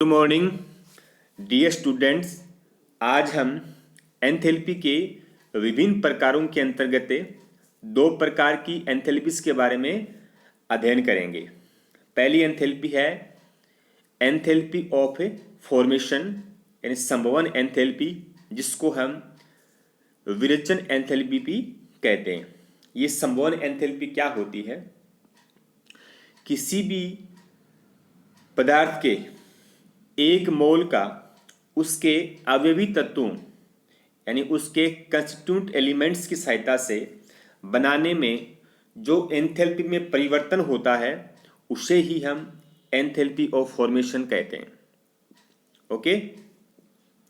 Good morning dear students. आज हम enthalpy के विभिन्न प्रकारों के अंतर्गत दो प्रकार की एंथैल्पीज के बारे में अध्ययन करेंगे। पहली एंथैल्पी है एंथैल्पी ऑफ फॉर्मेशन यानी संभवन एंथैल्पी, जिसको हम विरेचन एंथैल्पी भी कहते हैं। ये संभवन एंथैल्पी क्या होती है? किसी भी पदार्थ के एक मोल का उसके अवयवी तत्वों यानी उसके कंस्टिट्यूंट एलिमेंट्स की सहायता से बनाने में जो एंथैल्पी में परिवर्तन होता है उसे ही हम एंथैल्पी ऑफ फॉर्मेशन कहते हैं। ओके,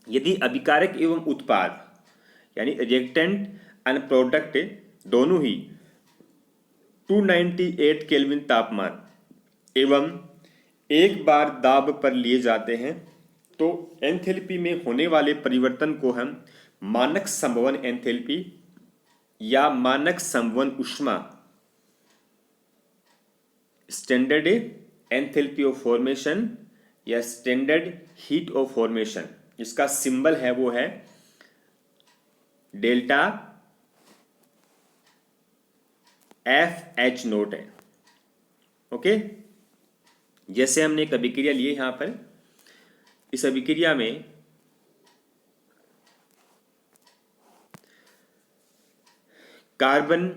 यदि अभिकारक एवं उत्पाद यानी रिएक्टेंट एंड प्रोडक्ट दोनों ही 298 केल्विन तापमान एवं एक बार दाब पर लिए जाते हैं तो एंथैल्पी में होने वाले परिवर्तन को हम मानक संभवन एंथैल्पी या मानक संभवन ऊष्मा स्टैंडर्ड एंथैल्पी ऑफ फॉर्मेशन या स्टैंडर्ड हीट ऑफ फॉर्मेशन, जिसका सिंबल है वो है डेल्टा FH0 है। ओके, जैसे हमने एक अभिक्रिया ली है यहाँ पर। इस अभिक्रिया में कार्बन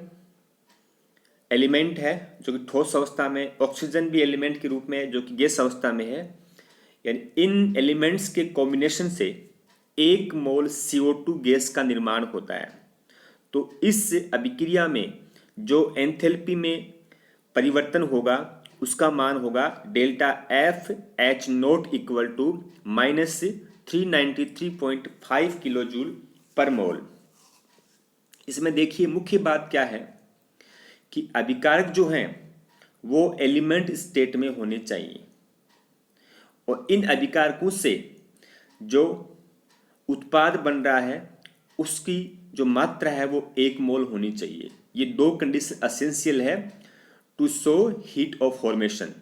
एलिमेंट है जो कि ठोस अवस्था में, ऑक्सीजन भी एलिमेंट के रूप में जो कि गैस अवस्था में है। यानी इन एलिमेंट्स के कॉम्बिनेशन से 1 मोल CO2 गैस का निर्माण होता है। तो इस अभिक्रिया में जो एंथैल्पी में परिवर्तन होगा उसका मान होगा delta FH0 equal to -393.5 kilojoule per mole. इसमें देखिए मुख्य बात क्या है कि अभिकारक जो हैं वो एलिमेंट स्टेट में होने चाहिए और इन अभिकारकों से जो उत्पाद बन रहा है उसकी जो मात्रा है वो 1 मोल होनी चाहिए। ये दो कंडीशन असेंशियल है to show heat of formation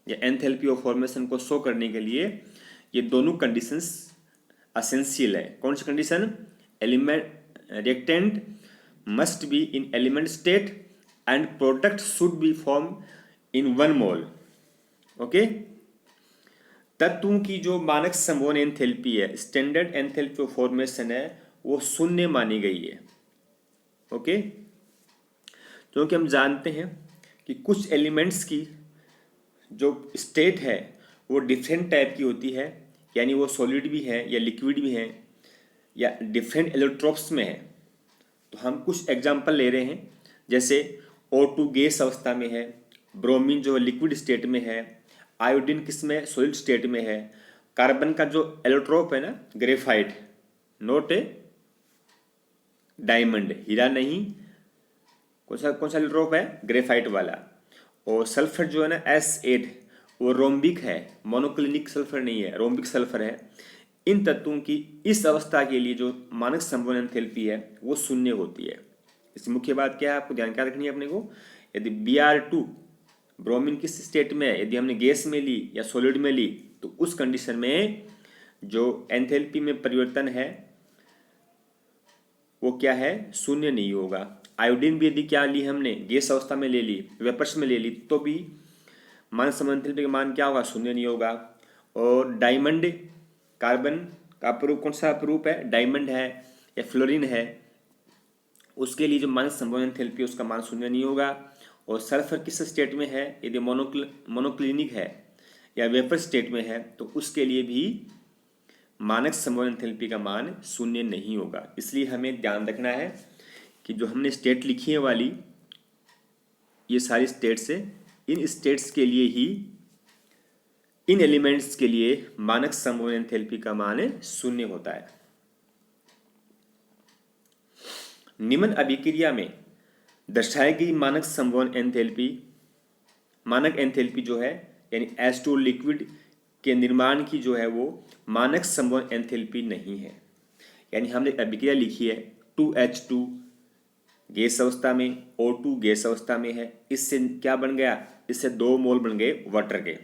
या एंथैल्पी ऑफ फॉर्मेशन को शो करने के लिए ये दोनों कंडीशंस असेंशियल है। कौन सी condition? Element reactant must be in element state and product should be form in 1 mole. Okay, तत्वों की जो मानक संभवन एंथैल्पी है, स्टैंडर्ड एंथैल्पी ऑफ फॉर्मेशन है, वो शून्य मानी गई है। ओके, क्योंकि हम जानते हैं कि कुछ एलिमेंट्स की जो स्टेट है वो डिफरेंट टाइप की होती है, यानी वो सॉलिड भी है या लिक्विड भी है या डिफरेंट एलोट्रोप्स में है। तो हम कुछ एग्जांपल ले रहे हैं, जैसे O2 गैस अवस्था में है, ब्रोमीन जो लिक्विड स्टेट में है, आयोडीन किस में? सॉलिड स्टेट में है। कार्बन का जो एलोट्रोप है ना, ग्रेफाइट, नोट ए डायमंड, हीरा नहीं, कौन सा एलोट्रोप है? ग्रेफाइट वाला। और सल्फर जो है ना S8, वो रोम्बिक है, मोनोक्लिनिक सल्फर नहीं है, रोम्बिक सल्फर है। इन तत्वों की इस अवस्था के लिए जो मानक संभवन एंथैल्पी है वो शून्य होती है। इसकी मुख्य बात क्या है, आपको ध्यान क्या रखनी है अपने को? यदि Br2 ब्रोमीन किस स्टेट में है, यदि हमने गैस में ली या सॉलिड में ली, तो उस कंडीशन में जो एंथैल्पी में परिवर्तन है वो क्या है? शून्य नहीं होगा। आयोडीन भी यदि क्या ली हमने, गैस अवस्था में ले ली, वेपर्स में ले ली, तो भी मानक संभवन एंथैल्पी का मान क्या होगा? शून्य नहीं होगा। और डायमंड, कार्बन का अपरूप कौन सा अपरूप है? डायमंड है या फ्लोरीन है, उसके लिए जो मानक संभवन एंथैल्पी उसका मान शून्य नहीं होगा। और सल्फर किस स्टेट में है, यदि मोनोक्लिनिक है या वेपर स्टेट में है, तो उसके लिए भी मानक संभवन एंथैल्पी का मान शून्य नहीं होगा। इसलिए हमें ध्यान रखना है कि जो हमने स्टेट लिखी है वाली, ये सारी स्टेट्स है, इन स्टेट्स के लिए ही, इन एलिमेंट्स के लिए मानक संभवन एंथैल्पी का मान शून्य होता है। निम्न अभिक्रिया में दर्शाई गई मानक संभवन एंथैल्पी, मानक एंथैल्पी जो है यानी H2 लिक्विड के निर्माण की जो है वो मानक संभवन एंथैल्पी नहीं है। यानी हमने अभिक्रिया लिखी है 2H2 गैस अवस्था में, O2 गैस अवस्था में है, इससे क्या बन गया? इससे 2 मोल बन गए वाटर के।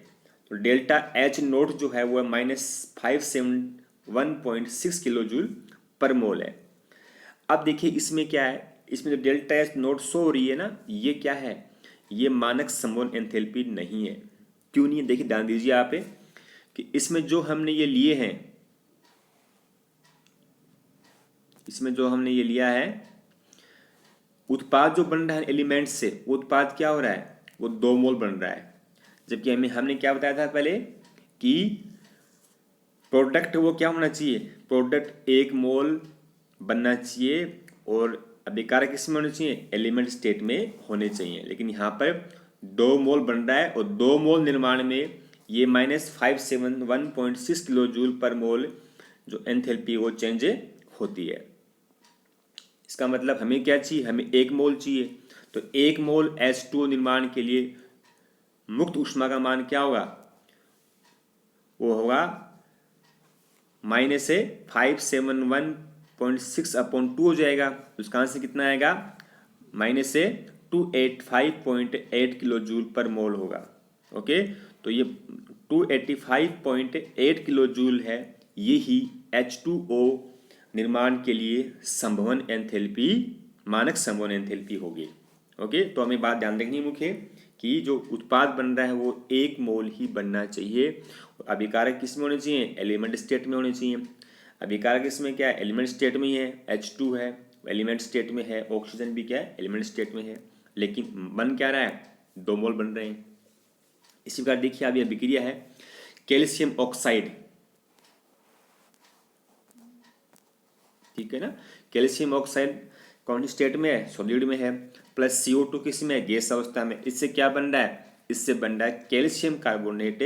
तो डेल्टा एच नोट जो है वो -571.6 किलो जूल पर मोल है। अब देखिए इसमें क्या है, इसमें जो डेल्टा एच नोट शो हो रही है ना, ये क्या है, ये मानक संवहन एंथैल्पी नहीं है। क्यों नहीं है, देखिए ध्यान दीजिए आप कि इसमें जो हमने ये लिए हैं, इसमें जो हमने ये लिया है उत्पाद जो बन रहा है एलिमेंट से, वो उत्पाद क्या हो रहा है, वो 2 मोल बन रहा है। जबकि हमने क्या बताया था पहले कि प्रोडक्ट वो क्या होना चाहिए, प्रोडक्ट 1 मोल बनना चाहिए और अभिकारक किसमें होने चाहिए, एलिमेंट स्टेट में होने चाहिए। लेकिन यहाँ पर 2 मोल बन रहा है और 2 मोल निर्माण में ये -571.6 किलो जूल पर मोल जो एंथैल्पी वो चेंज होती है। इसका मतलब हमें क्या चाहिए, हमें 1 मोल चाहिए। तो 1 मोल H2O निर्माण के लिए मुक्त ऊष्मा का मान क्या होगा, वो होगा -571.6/2 हो जाएगा। उसका आंसर कितना आएगा, -285.8 किलो जूल पर मोल होगा। ओके, तो ये 285.8 किलो जूल है, यही H2O निर्माण के लिए संभवन एंथैल्पी, मानक संभवन एंथैल्पी होगी। ओके, तो हमें बात ध्यान रखनी मुख्य कि जो उत्पाद बन रहा है वो 1 मोल ही बनना चाहिए। अभिकारक किस में होने चाहिए, एलिमेंट स्टेट में होने चाहिए। अभिकारक इसमें क्या है, एलिमेंट स्टेट में ही है, H2 है एलिमेंट स्टेट में है, ऑक्सीजन भी क्या है, एलिमेंट स्टेट में है। लेकिन बन क्या रहा है, 2 मोल बन रहे हैं। इसी प्रकार देखिए अब यह अभिक्रिया है कैल्शियम ऑक्साइड, ठीक है ना। कैल्शियम ऑक्साइड कौन सी स्टेट में है, सॉलिड में है, प्लस CO2 किस में है, गैस अवस्था में। इससे क्या बन रहा है, इससे बन रहा है कैल्शियम कार्बोनेट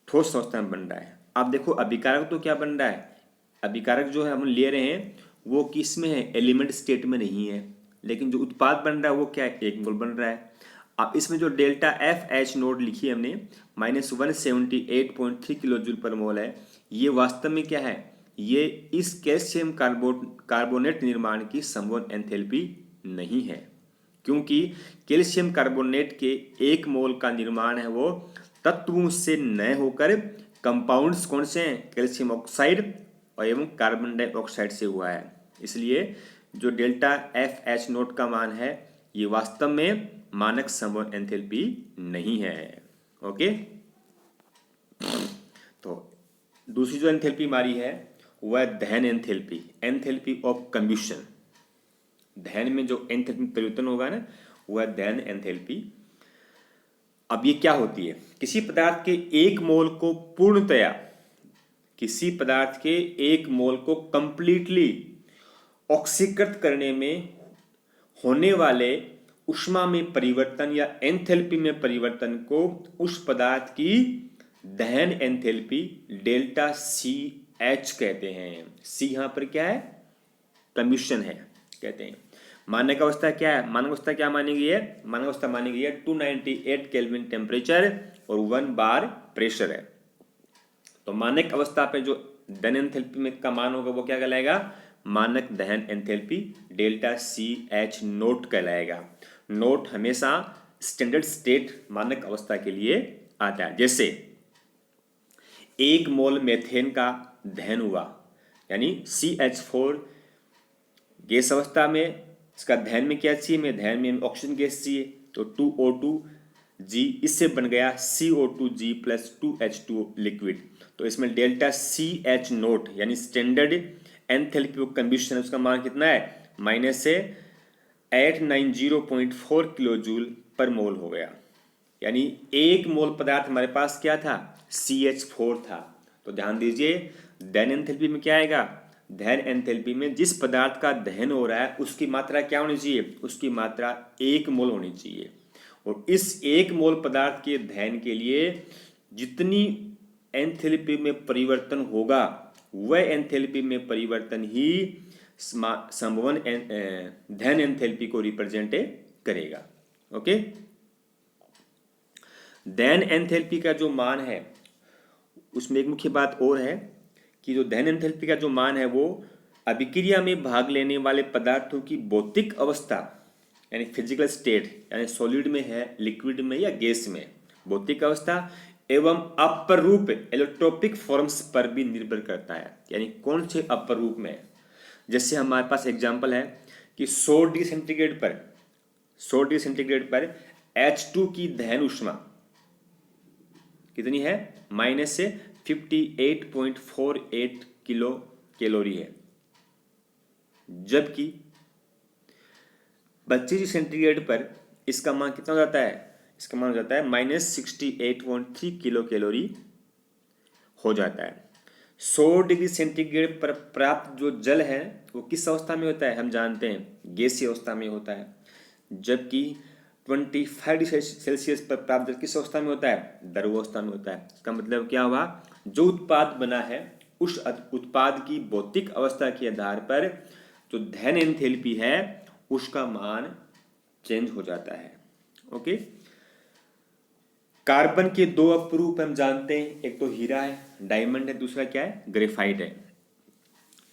ठोस अवस्था में बन रहा है। अब देखो अभिकारक तो क्या बन रहा है, अभिकारक जो है हम ले रहे हैं वो किस में है, एलिमेंट स्टेट में नहीं है। लेकिन जो उत्पाद बन रहा है वो क्या है, 1 मोल बन रहा है। अब इसमें जो डेल्टा FH नोट लिखी है हमने -178.3 किलो जूल पर मोल है, ये वास्तव में क्या है, ये इस कैल्शियम कार्बोनेट निर्माण की संभव एंथैल्पी नहीं है। क्योंकि कैल्शियम कार्बोनेट के 1 मोल का निर्माण है वो तत्वों से न होकर कंपाउंड्स कौन से हैं, कैल्शियम ऑक्साइड और एवं कार्बन डाइऑक्साइड से हुआ है। इसलिए जो डेल्टा FH नोट का मान है ये वास्तव में मानक संभव एंथैल्पी नहीं है। ओके, तो दूसरी जो एंथैल्पी हमारी है वह दहन एंथैल्पी, एंथैल्पी ऑफ कंबशन। दहन में जो एंथैल्पी परिवर्तन होगा ना वह दहन एंथैल्पी। अब ये क्या होती है, किसी पदार्थ के 1 मोल को पूर्णतया, किसी पदार्थ के 1 मोल को कंप्लीटली ऑक्सीकृत करने में होने वाले ऊष्मा में परिवर्तन या एंथैल्पी में परिवर्तन को उस पदार्थ की दहन एंथैल्पी डेल्टा CH कहते हैं। C यहां पर क्या है, कंबशन है कहते हैं। मानक अवस्था क्या है, मानक अवस्था क्या मानी गई है, मानक अवस्था मानी गई है 298 केल्विन टेम्परेचर और 1 बार प्रेशर है। तो मानक अवस्था पे जो दहन एंथैल्पी में का मान होगा वो क्या कहलाएगा, मानक दहन एंथैल्पी डेल्टा CH नोट कहलाएगा। नोट हमेशा स्टैंडर्ड स्टेट मानक अवस्था के लिए आता है। जैसे 1 मोल मेथेन का दहन हुआ यानी CH4 गैस अवस्था में, इसका दहन में क्या चाहिए, में दहन में ऑक्सीजन गैस चाहिए, तो 2O2G इससे बन गया CO2G प्लस 2H2O लिक्विड। तो इसमें डेल्टा CH नोट यानी स्टैंडर्ड एंथैल्पी ऑफ कंबशन उसका मान कितना है, -890.4 किलो जूल पर मोल हो गया। यानी 1 मोल पदार्थ हमारे पास क्या था, CH4 था। तो ध्यान दीजिए दहन एंथैल्पी में क्या आएगा, दहन एंथैल्पी में जिस पदार्थ का दहन हो रहा है उसकी मात्रा क्या होनी चाहिए, उसकी मात्रा 1 मोल होनी चाहिए। और इस 1 मोल पदार्थ के दहन के लिए जितनी एंथैल्पी में परिवर्तन होगा वह एंथैल्पी में परिवर्तन ही संभवन दहन एंथैल्पी को रिप्रेजेंट करेगा। ओके, दहन एंथैल्पी का जो मान है उसमें एक मुख्य बात और है कि जो दहन एंथैल्पी का जो मान है वो अभिक्रिया में भाग लेने वाले पदार्थों की भौतिक अवस्था यानी फिजिकल स्टेट, यानी सॉलिड में है, लिक्विड में या गैस में, भौतिक अवस्था एवं अपरूप एलोट्रोपिक फॉर्म्स पर भी निर्भर करता है। यानी कौन से अपरूप में? जैसे हमारे पास एग्जांपल है कि 100 डिग्री सेंटीग्रेड पर H2 की दहन ऊष्मा कितनी है? माइनस से 58.48 किलो कैलोरी है, जबकि 25 डिग्री सेंटीग्रेड पर इसका मान कितना हो जाता है? इसका मान हो जाता है -68.3 किलो कैलोरी हो जाता है। 100 डिग्री सेंटीग्रेड पर प्राप्त जो जल है वो किस अवस्था में होता है? हम जानते हैं गैसीय अवस्था में होता है, जबकि 25 डिग्री सेल्सियस पर प्राप्त जल किस अवस्था में होता है? द्रव अवस्था में होता है। इसका मतलब क्या हुआ? जो उत्पाद बना है उस उत्पाद की भौतिक अवस्था के आधार पर जो दहन एंथैल्पी है उसका मान चेंज हो जाता है। ओके। कार्बन के दो अपरूप हम जानते हैं, एक तो हीरा है, डायमंड है, दूसरा क्या है? ग्रेफाइट है।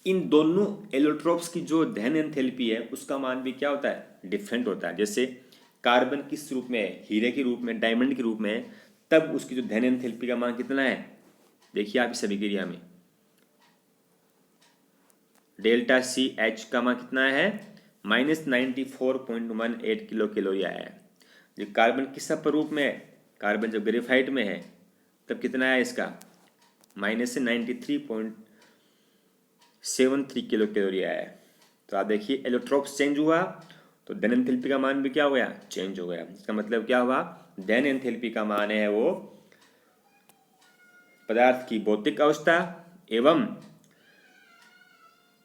इन दोनों एलोट्रोप्स की जो दहन एंथैल्पी है उसका मान भी क्या होता है? डिफरेंट होता है। जैसे कार्बन किस रूप में है? हीरे के रूप में, डायमंड के रूप में है, तब उसकी जो दहन एंथैल्पी का मान कितना है? देखिए आप इस अभिक्रिया में डेल्टा सी एच का मान कितना है? -94.18 किलो कैलोरी आया है। जब कार्बन किस अपरूप में है? कार्बन जब ग्रेफाइट में है तब कितना है इसका? -93.73 किलो कैलोरी आया है। तो आप देखिए एलोट्रोप्स चेंज हुआ तो दहन एंथैल्पी का मान भी क्या हो गया? चेंज हो गया। इसका मतलब क्या हुआ? दहन एंथैल्पी का मान है वो पदार्थ की भौतिक अवस्था एवं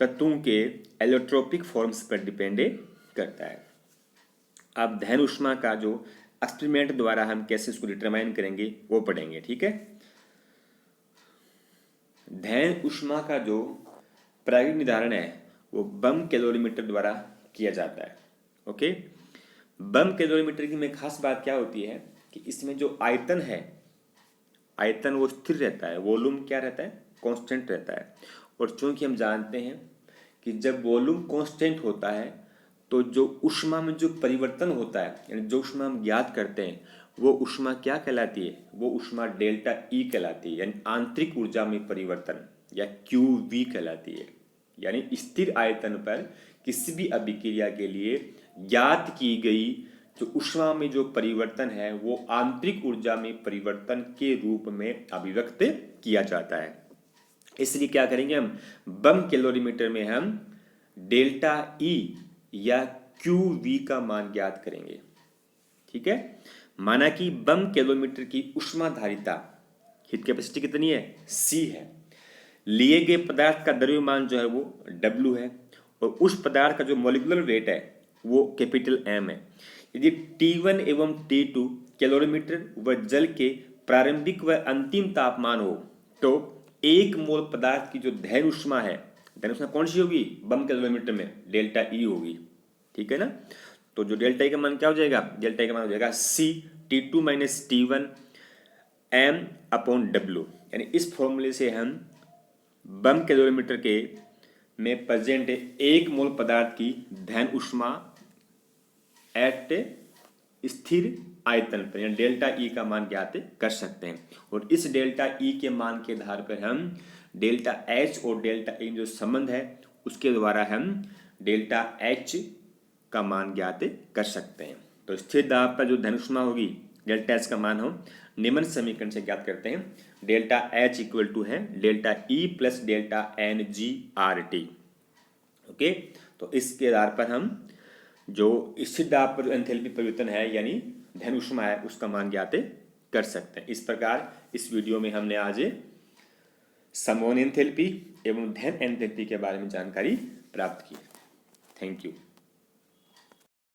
तत्वों के एलोट्रोपिक फॉर्म्स पर डिपेंड करता है। अब दहन ऊष्मा का जो एक्सपेरिमेंट द्वारा हम कैसे इसको डिटरमाइन करेंगे वो पढ़ेंगे, ठीक है। दहन ऊष्मा का जो प्रायोगिक निर्धारण है वो बम कैलोरीमीटर द्वारा किया जाता है। ओके। बम कैलोरीमीटर की में खास बात क्या होती है कि इसमें जो आयतन है, आयतन वो स्थिर रहता है, वॉल्यूम क्या रहता है? कांस्टेंट रहता है। और चूंकि हम जानते हैं कि जब वॉल्यूम कांस्टेंट होता है तो जो ऊष्मा में जो परिवर्तन होता है, यानी जो ऊष्मा हम ज्ञात करते हैं वो ऊष्मा क्या कहलाती है? वो ऊष्मा डेल्टा ई कहलाती है, यानी आंतरिक ऊर्जा में परिवर्तन, या QV कहलाती है। यानी स्थिर आयतन पर किसी भी अभिक्रिया के लिए ज्ञात की गई जो ऊष्मा में जो परिवर्तन है वो आंतरिक ऊर्जा में परिवर्तन के रूप में अभिव्यक्त किया जाता है। इसलिए क्या करेंगे हम? बम कैलोरीमीटर में हम डेल्टा ई या QV का मान ज्ञात करेंगे, ठीक है। माना कि बम कैलोरीमीटर की ऊष्मा धारिता, हीट कैपेसिटी कितनी है? C है। लिए गए पदार्थ का द्रव्यमान जो है वो W है और उस पदार्थ का जो मॉलिक्यूलर वेट है वो कैपिटल M है। यदि T1 एवं T2 कैलोरीमीटर व जल के प्रारंभिक व अंतिम तापमान हो तो 1 मोल पदार्थ की जो दहन ऊष्मा है, दहन ऊष्मा कौन सी होगी? बम कैलोरीमीटर में डेल्टा ई होगी, ठीक है ना। तो जो डेल्टा ई का मान क्या हो जाएगा? डेल्टा ई का मान हो जाएगा T2 - T1 M/W। यानी इस फॉर्मूले से हम बम कैलोरीमीटर के में प्रेजेंट 1 मोल पदार्थ की दहन ऊष्मा एट स्थिर आयतन पर यानी डेल्टा ई का मान ज्ञात कर सकते हैं। और इस डेल्टा ई के मान के आधार पर हम डेल्टा एच और डेल्टा ई जो संबंध है उसके द्वारा हम डेल्टा एच का मान ज्ञात कर सकते हैं। तो स्थिर दाब पर जो दहन ऊष्मा होगी डेल्टा एच का मान हम निम्न समीकरण से ज्ञात करते हैं। डेल्टा एच इक्वल टू है delta E plus delta NG/RT। Okay. तो इसके आधार पर हम जो स्थिर दाब पर जो एंथैल्पी परिवर्तन है यानी दहन ऊष्मा है उसका मान ज्ञात कर सकते हैं। इस प्रकार इस वीडियो में हमने आज समवन एंथैल्पी एवं दहन एंथैल्पी के बारे में जानकारी प्राप्त की। Thank you.